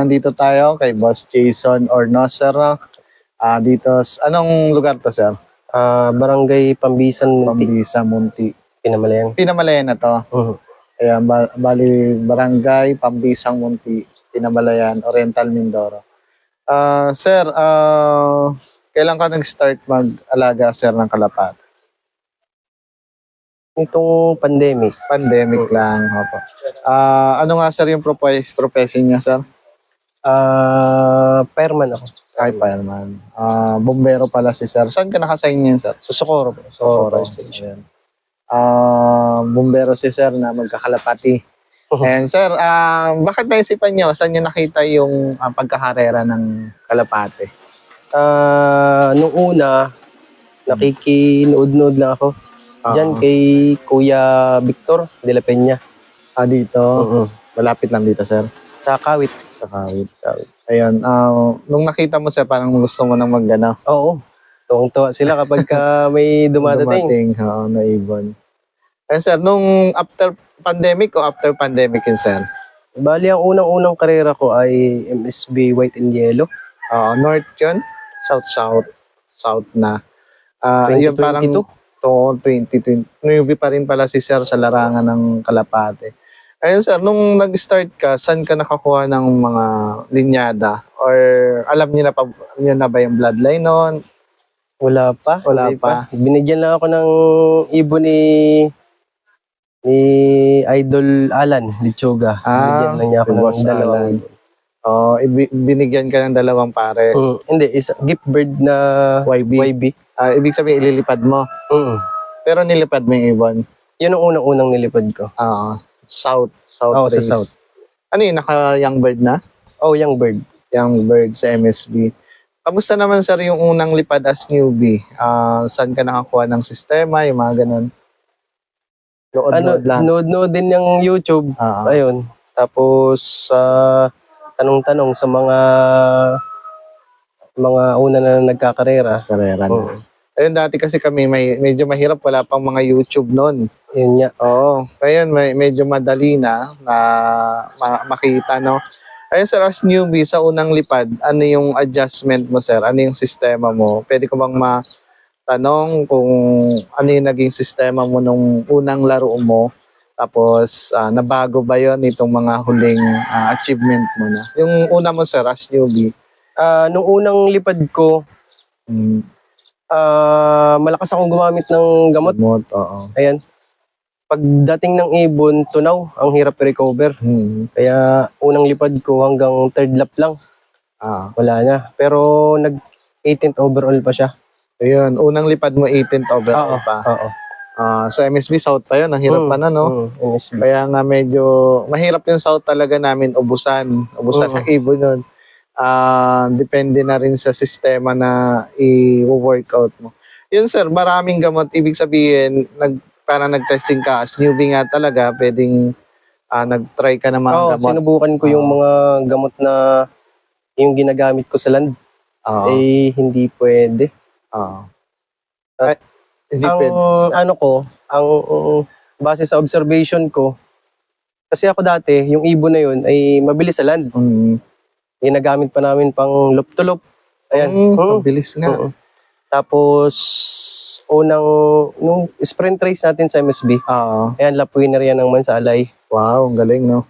nandito tayo kay Boss Jason Ornoser. Dito, anong lugar to, sir? Barangay Pambisan, Munti. Pambisa, Munti. Pinamalayan. Pinamalayan na to. Ayan, bali Barangay Pambisang Munti, Pinamalayan, Oriental Mindoro. Sir, kailan ka nag-start mag-alaga, sir, ng kalapati? Itong pandemic. Pandemic lang. Opo. Ano nga, sir, yung profession niya, sir? Fireman ako. Ay, fireman. Bombero pala si sir. Saan ka nakasign niyan, sir? So, Socorro. Socorro. Ayan. Bombero si sir na magkakalapati. And sir, bakit naisipan niyo? Saan niyo nakita yung pagkakarera ng kalapati? Nung una, nakikinood-nood lang ako. Diyan kay Kuya Victor de la Peña. Dito? Malapit lang dito, sir? Sa Kawit. Sa Kawit. Ayun. Nung nakita mo, sir, parang gusto mo nang mag-ano? Oo. Tuwang-tuwa sila kapag may dumadating. Oo, na ibon. Ayun, sir, nung after pandemic o after pandemic yun, sir? Bali, ang unang-unang karera ko ay MSB White and Yellow. North yun? South. South na. Yun parang 2020. Newbie pa rin pala si sir sa larangan ng kalapate. Ayun, sir, nung nag-start ka, saan ka nakakuha ng mga linyada? Or alam niyo na ba yung bloodline noon? Wala pa. Wala pa. Binigyan lang ako ng ibon ni Idol Alan Lichuga. Binigyan lang niya ako ng dalawang. Binigyan ka ng dalawang pares. Hindi, gift bird na YB. Ibig sabihin, ililipad mo. Pero nilipad mo yung ibon. Yun ang unang-unang nilipad ko. South. Sa South. Ano yun, naka-young bird na? Young bird. Young bird sa MSB. Kamusta naman, sir, yung unang lipad as newbie? Saan ka nakakuha ng sistema, yung mga ganun? Nood din yung YouTube. Ayun. Tapos, tanong-tanong sa mga una na nagkakarera. Ayun, dati kasi kami medyo mahirap, wala pang mga YouTube noon. Yun nga. Ngayon medyo madali na makita, no? Ayun, sir, as newbie sa unang lipad, ano yung adjustment mo, sir? Ano yung sistema mo? Pwede ko bang matanong kung ano yung naging sistema mo nung unang laro mo? Tapos, nabago ba yon itong mga huling achievement mo na? Yung una mo, sir, as newbie. Nung unang lipad ko, malakas akong gumamit ng gamot. Ayan. Pagdating ng ibon, tunaw, ang hirap i-recover. Kaya unang lipad ko hanggang third lap lang. Wala na. Pero nag-18th overall pa siya. Ayun, unang lipad mo 18th overall pa. Sa MSB South pa yun, ang hirap pa na, no? Kaya nga medyo mahirap yung South talaga namin ubusan ng ibon nun. Depende na rin sa sistema na i-workout mo. Yun, sir, maraming gamot. Ibig sabihin, parang nag-testing ka as newbie nga talaga, pwedeng nag-try ka ng mga gamot. Sinubukan ko yung mga gamot na yung ginagamit ko sa land. Hindi pwede. Ang base sa observation ko, kasi ako dati, yung ibon na yun ay mabilis sa land. Ginagamit pa namin pang loop-to-loop. Ayan. Mabilis nga. Tapos, nung sprint race natin sa MSB, ayan, lap winner yan ng Mansalay. Wow, ang galing, no?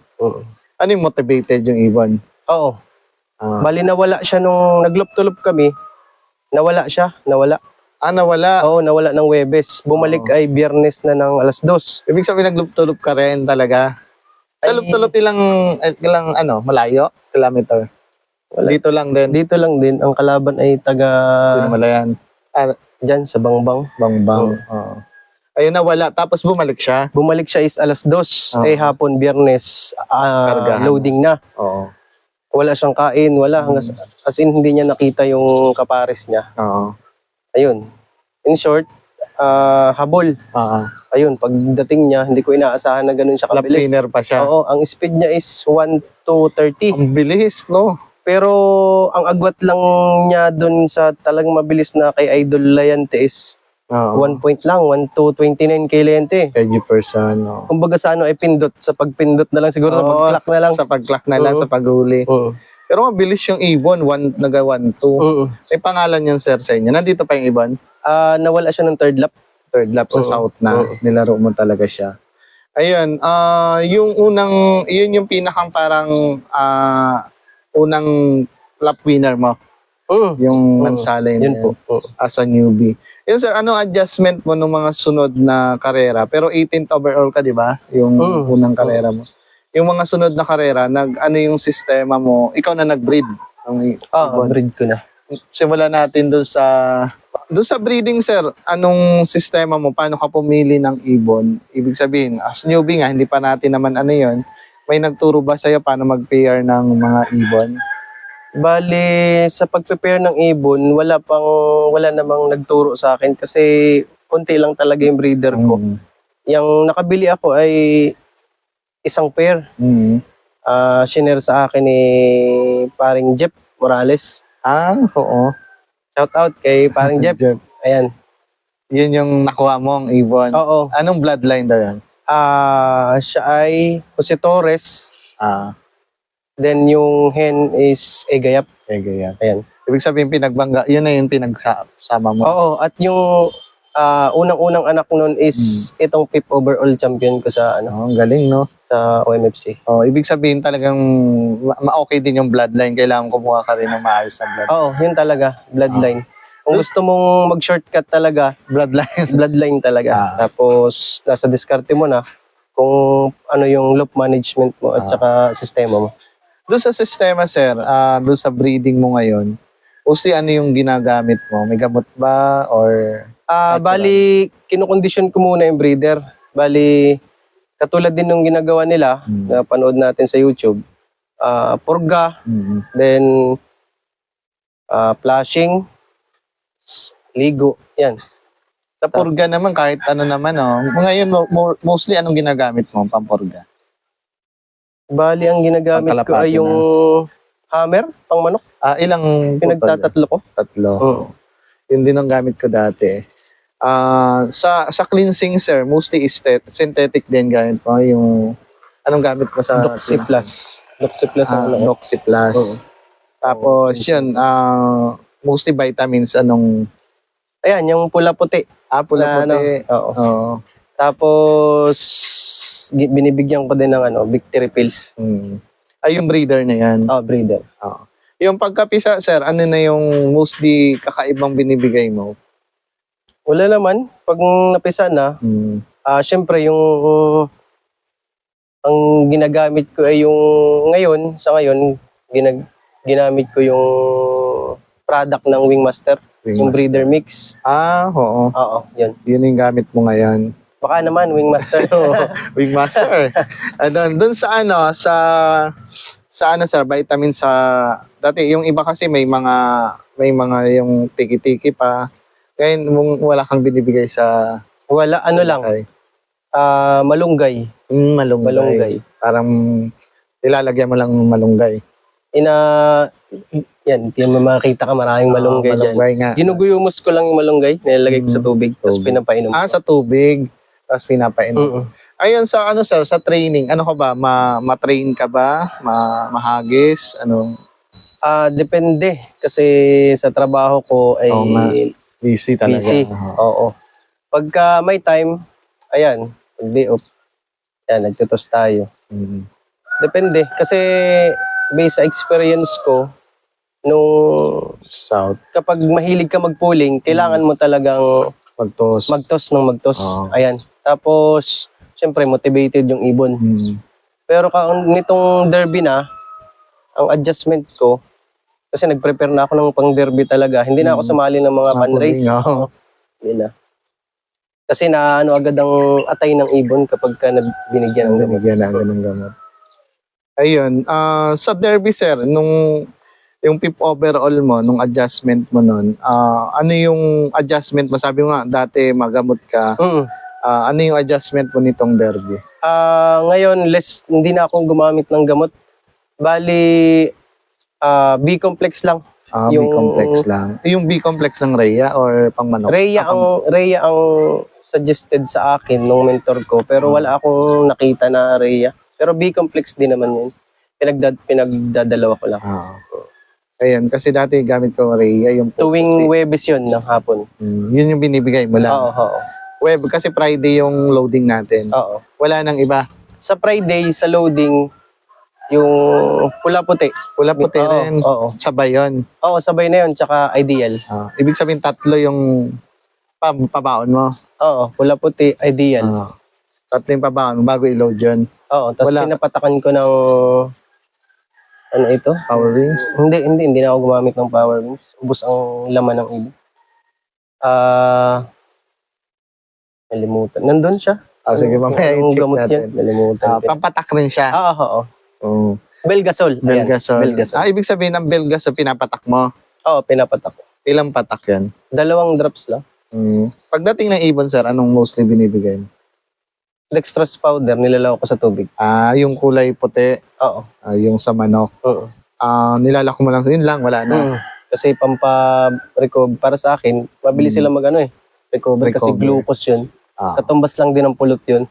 Ano yung motivated yung ibon? Bali, nawala siya nung nag-loop-to-loop kami. Nawala siya. Nawala. Nawala? Oo, nawala ng Webes. Bumalik ay Biyernes na ng 2:00. Ibig sabihin, nag-loop-to-loop ka rin talaga? Sa loop-to-loop ilang malayo? Kilometer? Dito lang din? Dito lang din. Ang kalaban ay taga... Pinamalayan? Diyan sa Bangbang. Ayun, nawala. Tapos bumalik siya? Bumalik siya is 2:00. Hapon, Biyernes, loading na. Wala siyang kain, wala. As in, hindi niya nakita yung kapares niya. Ayun. In short, habol. Ayun, pagdating niya, hindi ko inaasahan na ganun siya kabilis. Lap winner pa siya? Oo, ang speed niya is 1:30. Ang bilis, no? Pero ang agwat lang niya dun sa talagang mabilis na kay Idol Layante is 1 point lang, 1:29 kay Layante. 30%, no? Kumbaga sa ay pindot, sa pagpindot na lang siguro, sa pag-clock na lang. Sa pag-clock na lang, sa paghuli. Pero mabilis yung ibon, naga 1-2. May pangalan yan, sir, sa inyo. Nandito pa yung ibon? Nawala siya ng third lap. Third lap sa south na. Nilaro mo talaga siya. Ayun, yun yung pinakang parang unang lap winner mo. Yung Mansalay na Yun po. as a newbie. Yun, sir, anong adjustment mo ng mga sunod na karera? Pero 18th overall ka, di ba? Yung unang karera mo. Yung mga sunod na karera, ano yung sistema mo? Ikaw na nag-breed. Breed ko na. Simulan natin doon sa breeding, sir. Anong sistema mo? Paano ka pumili ng ibon? Ibig sabihin, as newbie nga, hindi pa natin naman ano yun. May nagturo ba sa'yo paano mag-pair ng mga ibon? Bali, sa pag-prepare ng ibon, wala namang nagturo sa akin kasi konti lang talaga yung breeder ko. Yung nakabili ako ay isang pair. Shinare sa akin ni paring Jeff Morales. Oo. Shout out kay paring Jeff. Ayan. Yun yung nakuha mong ibon. Oo. Anong bloodline daw yan? Siya ay Jose Torres. Then yung hen is Egayap. Ayan. Ibig sabihin yun na yung pinagsama mo. Oo, at yung unang-unang anak nun is itong 5th overall champion ko sa ang galing, no? Sa OMFC. Ibig sabihin talagang okay din yung bloodline. Kailangan kumuha ka rin ng maayos na bloodline. Oo, yun talaga, bloodline. Kung gusto mong mag-shortcut talaga, bloodline talaga. Tapos nasa diskarte mo na kung ano yung loop management mo at saka sistema mo. Doon sa sistema, sir, doon sa breeding mo ngayon, ano yung ginagamit mo? May gamot ba? Or bali, kinukondisyon ko muna yung breeder. Bali, katulad din ng ginagawa nila, na panood natin sa YouTube, purga, then flashing, ligo, yan. Sa purga naman, kahit ano naman, ngayon, mostly anong ginagamit mo, pampurga? Bali, ang ginagamit ko ay yung hammer, pang manok. Ilang pinagtatatlo ko? 3. Yun din ang gamit ko dati. Sa cleansing, sir, mostly synthetic din gamit mo. Yung, anong gamit mo sa Doxy Plus. Doxy Plus. Tapos, yun, mostly vitamins, Ayan, yung pula-puti. Pula-puti. Oo. Tapos, binibigyan ko din ng victory pills. Yung breeder na yan? Breeder. Yung pagkapisa, sir, ano na yung mostly kakaibang binibigay mo? Wala naman. Pag napisa na, syempre ang ginagamit ko ay sa ngayon, ginamit ko yung product ng Wingmaster, yung breeder mix. Oo. Oo, yun. Yun yung gamit mo ngayon. Baka naman, Wingmaster. Wingmaster. Doon sa sir, vitamin dati yung iba kasi may mga yung tiki-tiki pa. Ngayon wala kang binibigay sa wala, lang. Malunggay. Malunggay. Parang ilalagyan mo lang malunggay. Yan, hindi mo makakita ka maraming malunggay dyan. Nga. Ginuguyumos ko lang yung malunggay, nilalagay ko sa tubig, tapos pinapainom ko. Sa tubig, tapos pinapainom. Ayun, sa sir, sa training, ano ka ba? Ma-train ka ba? Mahagis? Depende. Kasi sa trabaho ko ay busy talaga. Oo. Pagka may time, ayan, pag day off, ayan, nagtutos tayo. Depende. Kasi based sa experience ko, kapag mahilig ka mag-pooling, kailangan mo talagang magtos. Ayan. Tapos, syempre, motivated yung ibon. Pero nitong derby na, ang adjustment ko, kasi nag-prepare na ako ng pang-derby talaga, hindi na ako sumali ng mga pan-race. Hindi na. Kasi agad ang atay ng ibon kapag binigyan ng gamot. Ayun, sa derby, sir, yung 5th overall mo, nung adjustment mo nun, ano yung adjustment mo? Sabi mo nga, dati magamot ka. Ano yung adjustment mo nitong derby? Ngayon, hindi na akong gumamit ng gamot. Bali, B-complex lang. B-complex lang. Yung B-complex ng Rhea or pang manok? Rhea ang suggested sa akin nung mentor ko, pero wala akong nakita na Rhea. Pero B-complex din naman yun. Pinagdadalawa ko lang. Ayan, kasi dati gamit ko Rhea, yung Tuwing Webes yun ng hapon. yun yung binibigay mo lang. Oo. Web, kasi Friday yung loading natin. Oo. Wala nang iba. Sa Friday, sa loading, yung pula-puti. Pula-puti Oo, rin. oo. Sabay yun. Oo, sabay na yun, tsaka ideal. Ibig sabihin, tatlo yung pabaon mo. Oo, pula-puti, ideal. Tatlo yung pabaon mo bago i-load yun. Oo, tapos Wala. pinapatakan ko ng ano ito? Power rings. Hindi na ako gumamit ng power rings. Ubus ang laman ng ibo. Nalimutan. Nandun siya. Sige, mamaya Yung i-check gamot natin. niya. Nalimutan. Pampatak rin siya. Oo. Belgasol. Belgasol. Belgasol. Ibig sabihin ng Belgasol, pinapatak mo. Oo, pinapatak ko. Ilang patak yan? 2 drops lang. Pagdating ng ibon, sir, anong mostly binibigay mo? Dextrose powder, nilalako ko sa tubig. Yung kulay puti, Oo. yung sa manok. Oo. Nilalako mo lang, yun lang, wala na. Kasi pampa-recover, para sa akin, mabilis sila recover kasi glucose yun. Katumbas lang din ng pulot yun.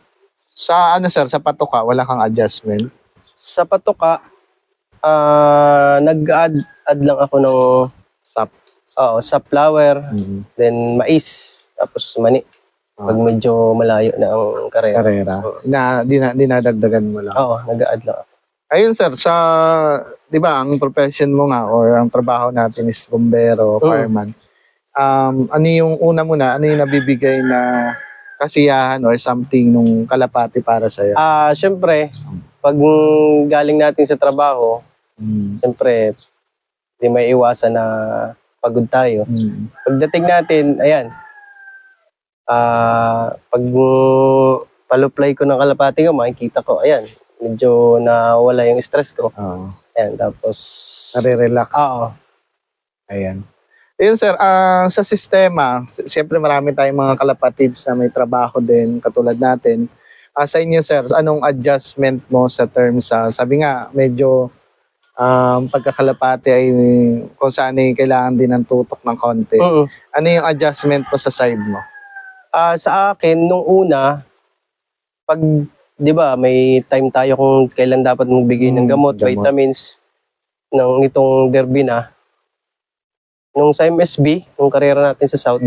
Sa sir, sa patoka, wala kang adjustment? Sa patoka, nag-add lang ako ng Sap. sa flour, then mais, tapos mani. Pag medyo malayo na ang karera. Dinadagdagan mo lang. Oo, nag-add lang ako. Ayun sir, di ba, ang profession mo nga or ang trabaho natin is bombero, fireman. Ano yung una muna, ano yung nabibigay na kasiyahan or something nung kalapati para sa'yo? Syempre, pag galing natin sa trabaho, syempre, hindi may iwasan na pagod tayo. Pagdating natin, ayan, pag paluplay ko ng kalapati ko, makikita ko, ayan, medyo nawala yung stress ko. Ayan, tapos... Nare-relax. Oo. Ayan. Ayun sir, sa sistema, siyempre marami tayong mga kalapatids na may trabaho din, katulad natin. Sa inyo sir, anong adjustment mo sa terms sabi nga, medyo pagkakalapati ay kung saan ay kailangan din ng tutok ng konti. Ano yung adjustment mo sa side mo? Sa akin, nung una, pag, di ba, may time tayo kung kailan dapat magbigay ng gamot, vitamins, ng itong derby na. Nung sa MSB, nung karera natin sa South,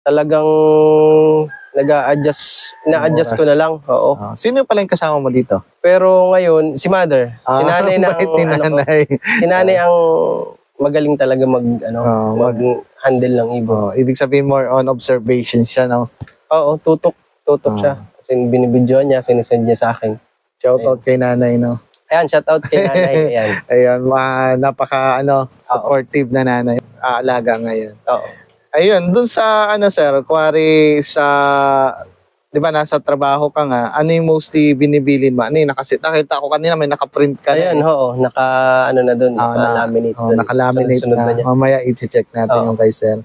talagang na-adjust ko na lang. Oo. Sino pala yung kasama mo dito? Pero ngayon, si Mother, si Nanay si Nanay ang magaling talaga mag-handle ng ibon. Ibig sabihin more on observation siya, no? Oo, tutok siya. Kasi binibidyoan niya, sinisend niya sa akin. Shoutout kay Nanay, no? Ayan, shoutout kay Nanay. Ayan. Ayun, supportive na nanay. Aalaga ngayon. Oo. Ayun, dun sa sir, kuwari sa, di ba, nasa trabaho ka nga, ano yung mostly binibilin mo? Ano yung nakita ko kanina, may nakaprint ka. Ayan, na dun, naka-laminate dun. Naka-laminate na. Mamaya i-check natin yung kay sir.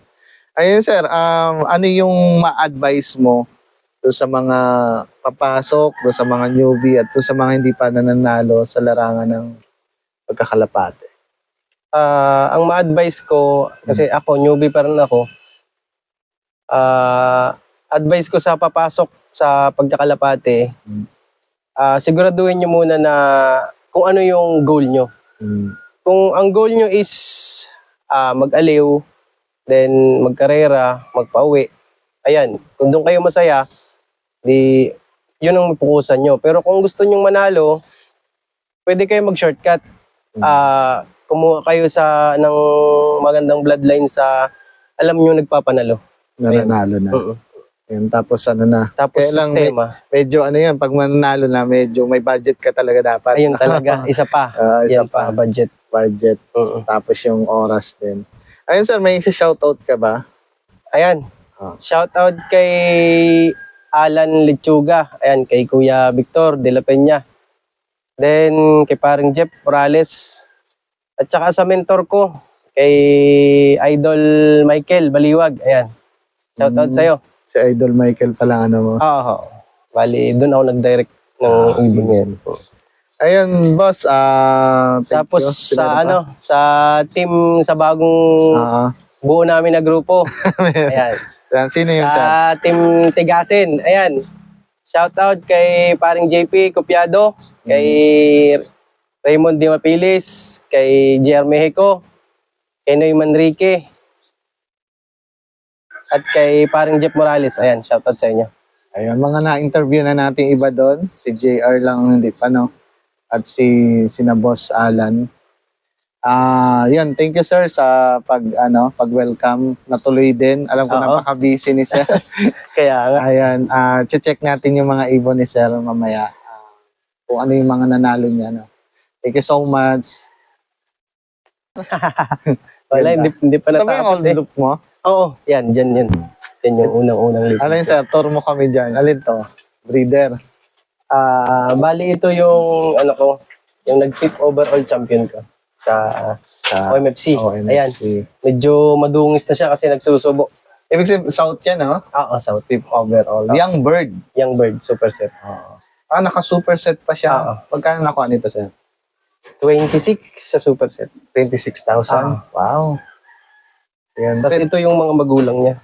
Ayun sir, ano yung ma-advise mo doon sa mga papasok, doon sa mga newbie, at doon sa mga hindi pa nananalo sa larangan ng pagkakalapate? Ang ma-advise ko, kasi ako, newbie pa rin ako, advice ko sa papasok sa pagkakalapate, siguraduhin nyo muna na kung ano yung goal nyo. Kung ang goal nyo is mag-aliw, then magkarera, magpauwi, ayan, kung doon kayo masaya, di yun ang pukusan nyo. Pero kung gusto nyong manalo, pwede kayo mag-shortcut. Kumuha kayo ng magandang bloodline sa alam nyo nagpapanalo. Nananalo na. Ayan, tapos Tapos kailang sistema. medyo yan, pag mananalo na, medyo may budget ka talaga dapat. Ayun talaga, isa pa. Isa pa. Budget. Tapos yung oras din. Ayun sir, may shoutout ka ba? Ayan. Shoutout kay Alan Lechuga. Ayan, kay Kuya Victor de la Peña. Then, kay paring Jeff Morales. At saka sa mentor ko, kay Idol Michael Baliwag. Ayan. Shoutout sa'yo. Si Idol Michael pala mo. Oo. Bali, doon ako nag-direct ng ibon yan. Ayun, boss. Tapos sa team, sa bagong buo namin na grupo. Ayan. Sino yung sa team Tigasin. Ayan. Shoutout kay paring JP Copiado, kay Raymond Di Mapilis, kay JR Mexico, kay Noy Manrique, at kay paring Jeff Morales. Ayan, shoutout sa inyo. Ayun, mga na-interview na natin iba doon. Si JR lang hindi pa, no? At sina Boss Alan. Yun, thank you sir sa pag-welcome. Natuloy din. Alam ko Oo. napaka-busy ni sir. Kaya nga. Ayan, check natin yung mga ibon ni sir mamaya. Kung ano yung mga nanalo niya, no? Thank you so much. Wala, hindi pa Ito ba yung natapos old eh. loop mo? Oo, yan, dyan yun. Yan yung unang-unang list. Alin sir, tour mo kami dyan. Alin to? Breeder. Bali ito yung, yung nag-tip overall champion ko sa OMFC. Ayan, medyo madungis na siya kasi nagsusubo. Ibig sabihin, South yan, no? Oo, South. Tip overall. Young bird. Young bird, super set. Naka-superset pa siya. Oo. Magkano nakuha nito, sir? 26 sa super set. 26,000. Wow. Yan. Tapos ito yung mga magulang niya.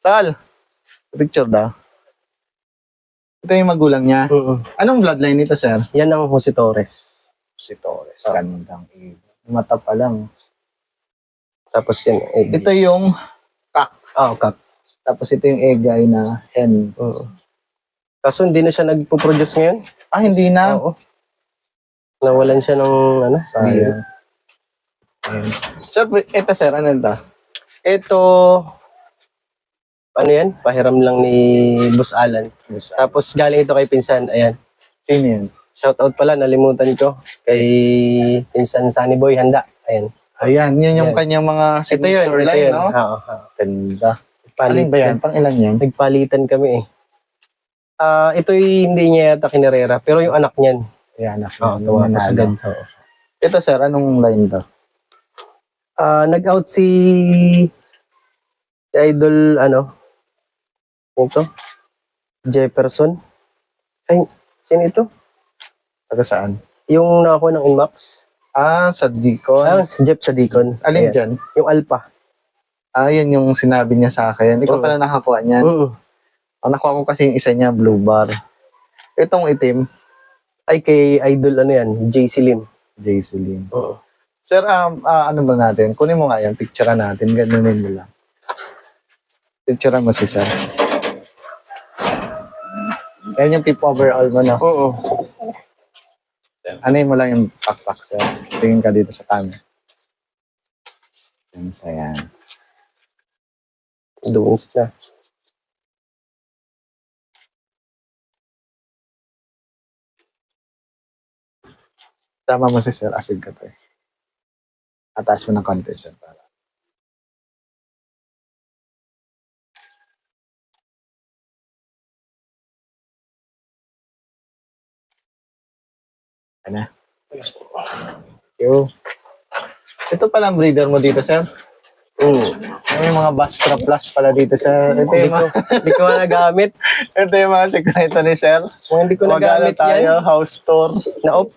Tal, picture daw. Ito yung magulang niya. Anong bloodline nito, sir? Yan ang Jose Torres. Si Torres. Gandang ibon. Mata pa lang. Tapos yan, egg. Ito yung cock. Kak. Tapos ito yung egg na hen. Kaso hindi na siya nagpo-produce ngayon. Hindi na. Oo. Nawalan siya ng Sayang. Ayan. Sir, ito sir, ano ito? Ito, ano yan? Pahiram lang ni Boss Alan. Tapos galing ito kay Pinsan. Ayan. Sino yan? Shoutout pala, nalimutan ko. Kay Pinsan Sunny Boy Handa. Ayan. Ayan, yun yung kanyang mga signature line, no? Oo. Ganda. Alin ba yan? Pang ilan yan? Nagpalitan kami eh. Ito'y hindi niya yata kinarera, pero yung anak niyan. Ayan, anak. Tuwa pa sa ganda. Ito sir, anong line to? Nag-out si Idol, ito? Jefferson. Ay, sino ito? Taga saan? Yung nakakuha ng Inmax. Sa Deacon. Si Jeff sa Deacon. Alin Ayan. dyan? Yung Alpha. Yan yung sinabi niya sa akin. Ikaw pala nakakuha niyan. Ang nakuha ko kasi yung isa niya, blue bar. Itong itim. Ay, kay Idol, JC Lim. JC Lim. Sir, ano ba natin? Kunin mo nga yan, picturean natin. Ganunin mo lang. Picturean mo si sir. Yan yung tip overall mo, no? Oo. Ano mo lang yung pakpak, sir. Tingin ka dito sa camera. Ayan. Doons na. Tama mo si sir, asig ka to eh. Ataas mo ng konti, sir. Para. Ano? Yo. Ito palang breeder mo dito, sir. May mga Bastra Plus pala dito, sir. Ito yung mga... Hindi ko nagamit. Ito yung mga sekreto ni sir. Hindi ko nagamit tayo, house tour. Na-off.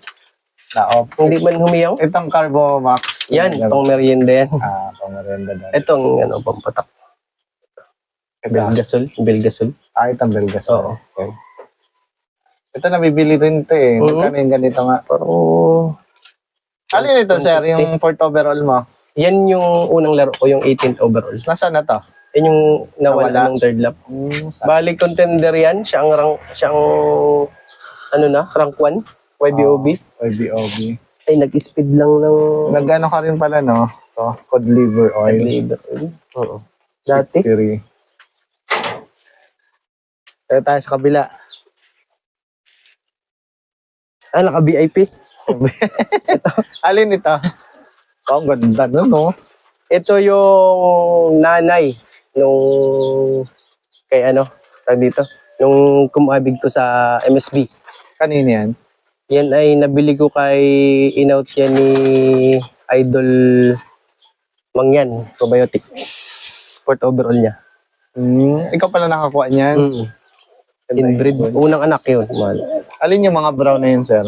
Na-off. Hindi man humiyaw. Itong Carbo Max. Yan, pang merienda yan. Pang merienda daw. Itong, pampatak. Belgasol. Itong Belgasol. Oo. Okay. Ito nabibili rin ito eh. Magkano yung ganito nga? Pero... Alin ito, sir? Yung 4th overall mo? Yan yung unang laro ko, yung 18th overall. Nasaan na to? Yan yung nawala ng third lap. Bali contender yan. Siya ang rank 1. YBOB. YBOB. Ay, nag-speed lang ng... Nagano ka rin pala, no? Ito, cod liver oil. Oo. Dati. Tayo tayo sa kabila. Naka-VIP. Alin ito? Ang ganda nun, no? Ito yung nanay nung kay tag dito, nung kumabig ko sa MSB. Kanino yan? Yan ay nabili ko kay in-out yan ni Idol Mangyan, probiotics. Sport overall niya. Ikaw pala nakakuha niyan? Inbreed. Unang anak yun. Alin yung mga brown na yun, sir?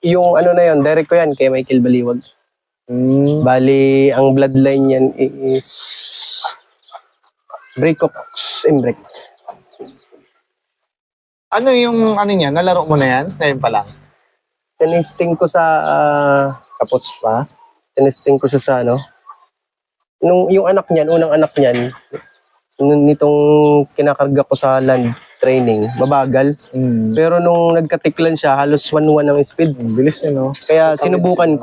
Yung na yun, direct ko yan kay Michael Baliwag. Bali, ang bloodline yan is Breakox Imbrek. Ano yung ano niya? Nalaro mo na yan? Ngayon pa lang. Tinesting ko sa, Tapos pa? tinesting ko siya sa ano. Yung anak niyan, unang anak niyan, nitong kinakarga ko sa land training, mabagal. Pero nung nagkatiklan siya, halos 1-1 ang speed. Bilis yun, no? Kaya sinubukan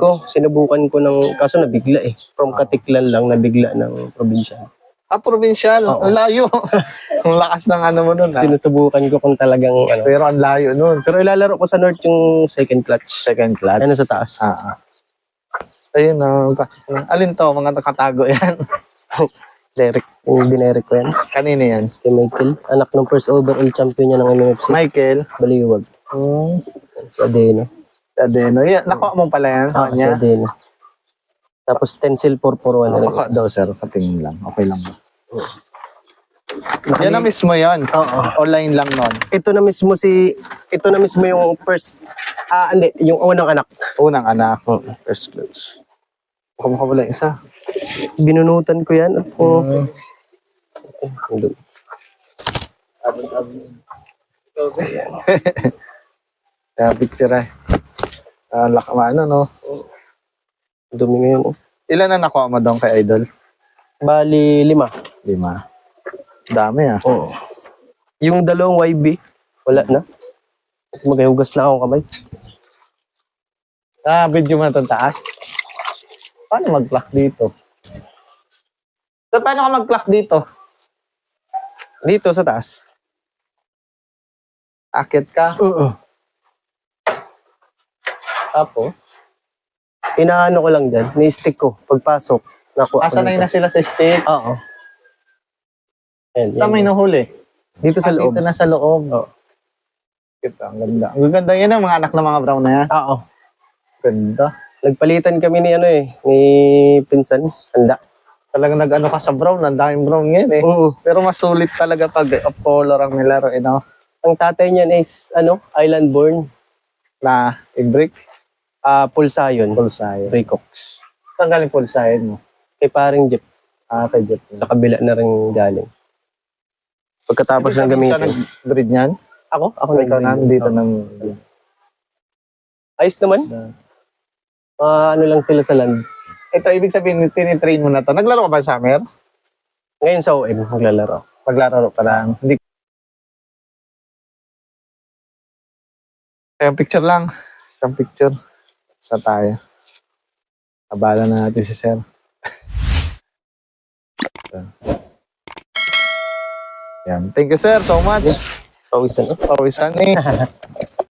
ko ng, kaso nabigla eh. From katiklan lang, nabigla ng probinsya. Provincial. Oo. Ang layo. Ang lakas ng ano mo nun, Sinusubukan ko kung talagang ano. Pero ang layo nun. Pero ilalaro ko sa north yung second clutch. Second clutch. Ano sa taas? Ayun, alin to? Mga nakatago yan. Derek. Yung dineric ko yan. Kanina yan? Kay Michael. Anak ng first overall champion niya ng MMFC. Michael. Baliwag. Si Adeno. Adeno. Yeah, nakuha mo pala yan sa Si kanya? Adeno. Tapos stencil 441 na rin. Baka daw, sir. Patingin lang. Okay lang ba? Yan na mismo yan. Oo. Online lang nun. Ito na mismo yung first, hindi, yung unang anak. Unang anak. First clutch. Baka makawala yung isa. Binunutan ko yan at Kaya picture eh. Ano, no? dumi ngayon. Ilan na nakuha mo doon kay Idol? Bali, 5. 5. Dami ah. Oo. Yung dalawang YB, wala na. Maghugas na akong kamay. Video mo na itong taas. Paano mag-clock dito? So, paano ka mag-clock dito? Dito sa taas. Akit ka. Oo. Tapos, Inaano ko lang dyan, ni-stick ko. Pagpasok, nakuha ko sanay dito. na sila sa stick. Oo. Ayan, Saan may yan. nahuli? Dito sa loob. Dito na sa loob. Oo. Kita, ang ganda. Ang ganda yan ang mga anak ng mga brown na yan. Oo. Ganda. Nagpalitan kami ni ni Pinsan. Handa. Talagang nag-ano ka sa brown. Ang daming brown ngayon eh. Oo. Pero mas sulit talaga pag off color ang nilaro. Ang tatay niyan is, island born. Na i-brick. Pulsayon. Pulsayan. Recox. Saan galing pulsayan mo? Kay paring Jeep. Kay Jeff. Sa kabila na rin galing. Pagkatapos ng Siya gamitin. nag-breed niyan? Ako Ikaw na dito ng... Ayos naman. Ano lang sila sa land. Ito, ibig sabihin, tinitrain mo na to. Naglaro ka ba sa summer? Ngayon sa OM, maglalaro. Paglaro pa lang. Hindi. Kaya picture lang. Isang picture. Sa tayo. Abala na natin si Sir. Yan. Thank you, sir, so much. Pawisan. Pawisan eh.